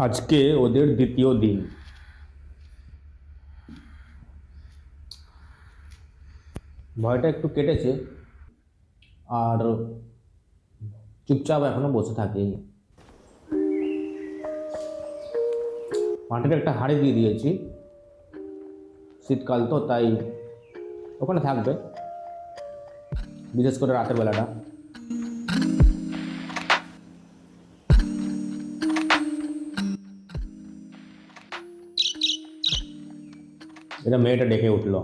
আজকে ওদের দ্বিতীয় দিন। ভয়টা একটু কেটেছে, আর চুপচাপ এখনো বসে থাকি। মাটির একটা হাঁড়ি দিয়ে দিয়েছি, শীতকাল তো তাই ওখানে থাকবে, বিশেষ করে রাতের বেলাটা। এটা মেয়েটা ডেকে উঠলো।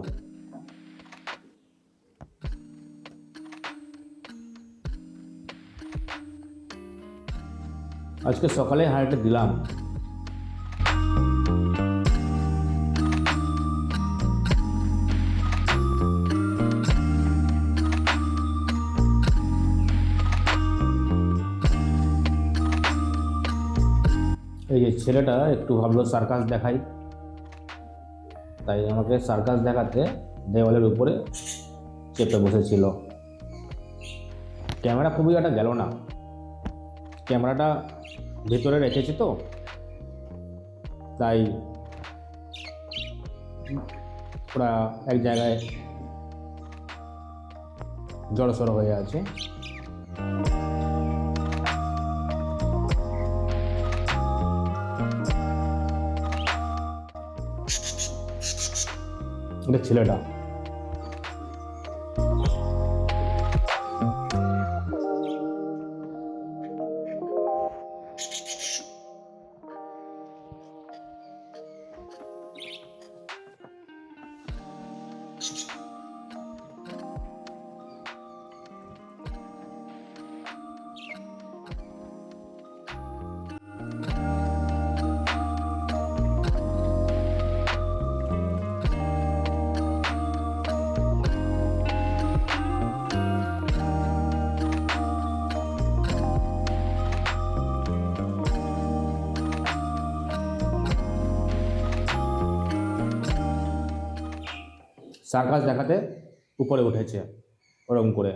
আজকে সকালে হাঁড়িটা দিলাম। এই যে ছেলেটা একটু ভাবলো সার্কাস দেখাই, তাই আমাকে সার্কাস দেখাতে দেওয়ালের উপরে চেপে বসেছিল। ক্যামেরা খুবই একটা গেল না, ক্যামেরাটা ভেতরে রেখেছি তো, তাই ওরা এক জায়গায় জড়সড় হয়ে আছে। এটা ছেলেটা। সার্কাস দেখাতে উপরে উঠেছে ওরকম করে।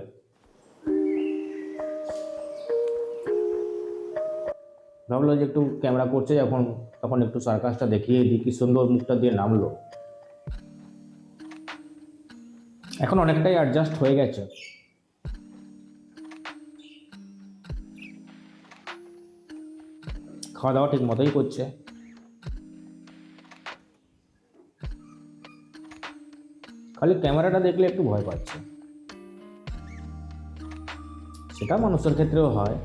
ভাবলো যে একটু ক্যামেরা করছে যখন, তখন একটু সার্কাসটা দেখিয়ে দিই। কি সুন্দর মুখটা দিয়ে নামলো। এখন অনেকটাই অ্যাডজাস্ট হয়ে গেছে। খাওয়া দাওয়া ঠিক মতোই করছে। খালি ক্যামেরাটা দেখলে একটু ভয় পাচ্ছে। সেটা মানুষের ক্ষেত্রেও হয়।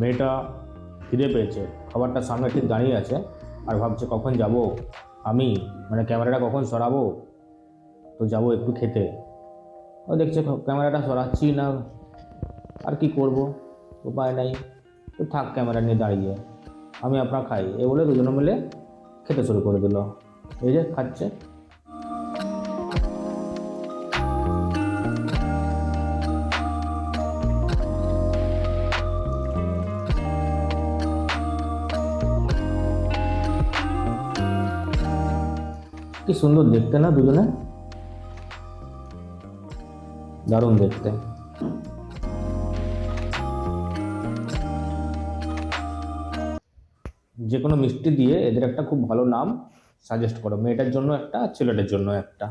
মেয়েটা খিদে পেয়েছে, খাবারটা সামনে ঠিক দাঁড়িয়ে আছে, আর ভাবছে কখন যাব আমি, মানে ক্যামেরাটা কখন সরাবো, তো যাব একটু খেতে। ও দেখছে ক্যামেরাটা সরাচ্ছি না, আর কি করব, উপায় নাই, তো থাক ক্যামেরা নিয়ে দাঁড়িয়ে, আমি আপনার খাই, এ বলে দুজনে মিলে খেতে শুরু করে দিল। এই যে খাচ্ছে। কি সুন্দর দেখতে না দুজনে, দারুণ দেখতে। যে কোনো মিষ্টি দিয়ে এদের একটা খুব ভালো নাম সাজেস্ট করো, মেয়েটার জন্য একটা, ছেলেটার জন্য একটা।